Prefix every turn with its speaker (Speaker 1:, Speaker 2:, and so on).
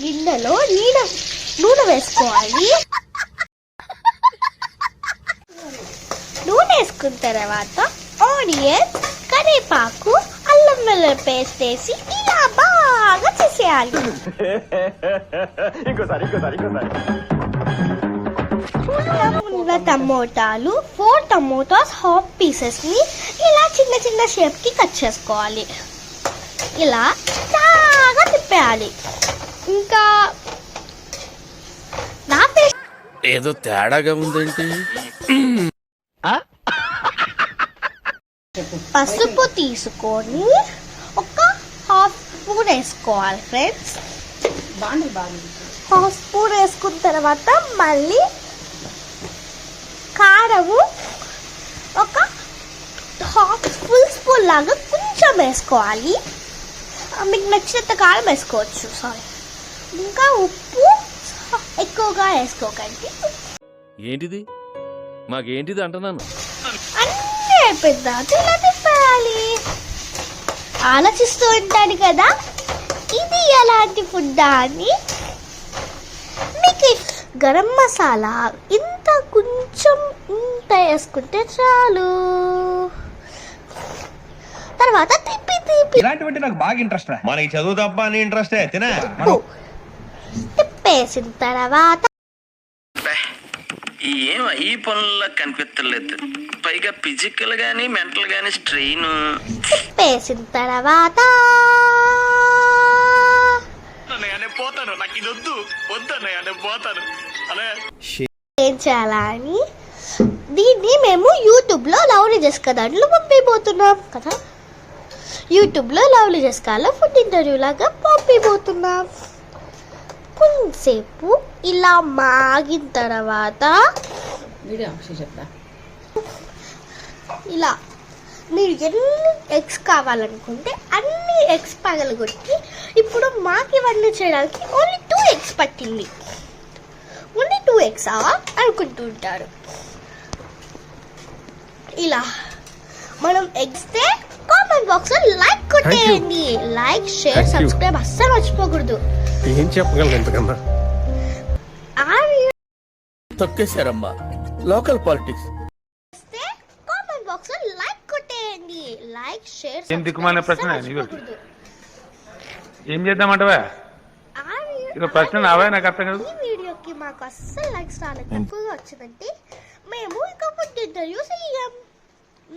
Speaker 1: గిన్నెలో నూనె వేసుకోవాలి. నూనె వేసుకున్న తర్వాత ఆనియన్, కరివేపాకు, అల్లం వెల్లుల్లి పేస్ట్ వేసి ఇలా బాగా చేసేయాలి. టమోటాలు 4 టమోటాస్ హాఫ్ పీసెస్ ని ఇలా చిన్న చిన్న షేప్ కి కట్ చేసుకోవాలి. ఇలా బాగా తిప్పేయాలి. ఇంకా నా
Speaker 2: ఏదో తేడాగా ఉందేంటి.
Speaker 1: పసుపు తీసుకొని ఒక హాఫ్ స్పూన్ వేసుకోవాలి ఫ్రెండ్స్. హాఫ్ స్పూన్ వేసుకున్న తర్వాత మళ్ళీ కారము ఒక ఫుల్ స్పూన్ లాగా కొంచెం వేసుకోవాలి. మీకు నచ్చినంత కారం వేసుకోవచ్చు. సారీ, ఇంకా ఉప్పు ఎక్కువగా వేసుకోకండి.
Speaker 2: ఏంటిది మాకేంటిది అంటున్నాను.
Speaker 1: అన్నీ అయిపోయిందా ఇలా తిప్పాలి. ఆలోచిస్తూ ఉంటాను కదా ఇది ఎలాంటి ఫుడ్ అని. మీకు గరం మసాలా కొంచెం ఇంత వేసుకుంటే చాలు. తర్వాత
Speaker 3: ఇలాంటివంటే నాకు బాగా ఇంట్రెస్ట్. మనకి చదువు తప్ప అని ఇంట్రెస్టే.
Speaker 1: తిప్పేసిన తర్వాత
Speaker 2: ఈ పనుల్లో కనిపించలేదు. పైగా ఫిజికల్ గానీ మెంటల్ గానీ స్ట్రెయిన్.
Speaker 1: తిప్పేసిన తర్వాత
Speaker 2: పోతాను, నాకు ఇది వద్దు పోతాను.
Speaker 1: ఏం చేయాలా అని దీన్ని మేము యూట్యూబ్ లో లవ్లీ జెస్కా దాంట్లో పంపిపోతున్నాం కదా. యూట్యూబ్ లో లవ్లీ జెస్కాలో ఫుడ్ ఇంటర్వ్యూ లాగా పంపిపోతున్నాం. కొంచెంసేపు ఇలా మాగిన తర్వాత ఇలా మీరు ఎన్ని ఎగ్స్ కావాలనుకుంటే అన్ని ఎగ్స్ పగలగొట్టి, ఇప్పుడు మాకు ఇవన్నీ చేయడానికి ఓన్లీ 2 ఎగ్స్ పట్టింది. ఓన్లీ 2 ఎగ్స్ అనుకుంటూ ఉంటారు. ఇలా మనం ఎగ్స్ కామెంట్ బాక్స్ లో లైక్ కొట్టేయండి. లైక్, షేర్, సబ్స్క్రైబ్ అస్సలు మర్చిపోకూడదు.
Speaker 4: ఏం చెప్పగలను ఎంతకన్నా
Speaker 2: తొక్కేశారమ్మా లోకల్ పాలిటిక్స్.
Speaker 1: కామెంట్ బాక్స్ లో లైక్ కొట్టేయండి. లైక్, షేర్,
Speaker 4: దిక్కుమాలిన ప్రశ్న ఏం చేద్దామంటవా? ఇక ప్రశ్న నావే, నాకు అర్థం కాదు.
Speaker 1: ఈ వీడియోకి మాకు అస్సలు లైక్స్ రాలేదు, తక్కువగా వచ్చిందంటే మేము ఇక ఫుడ్ ఇంటర్వ్యూ చెయ్యం.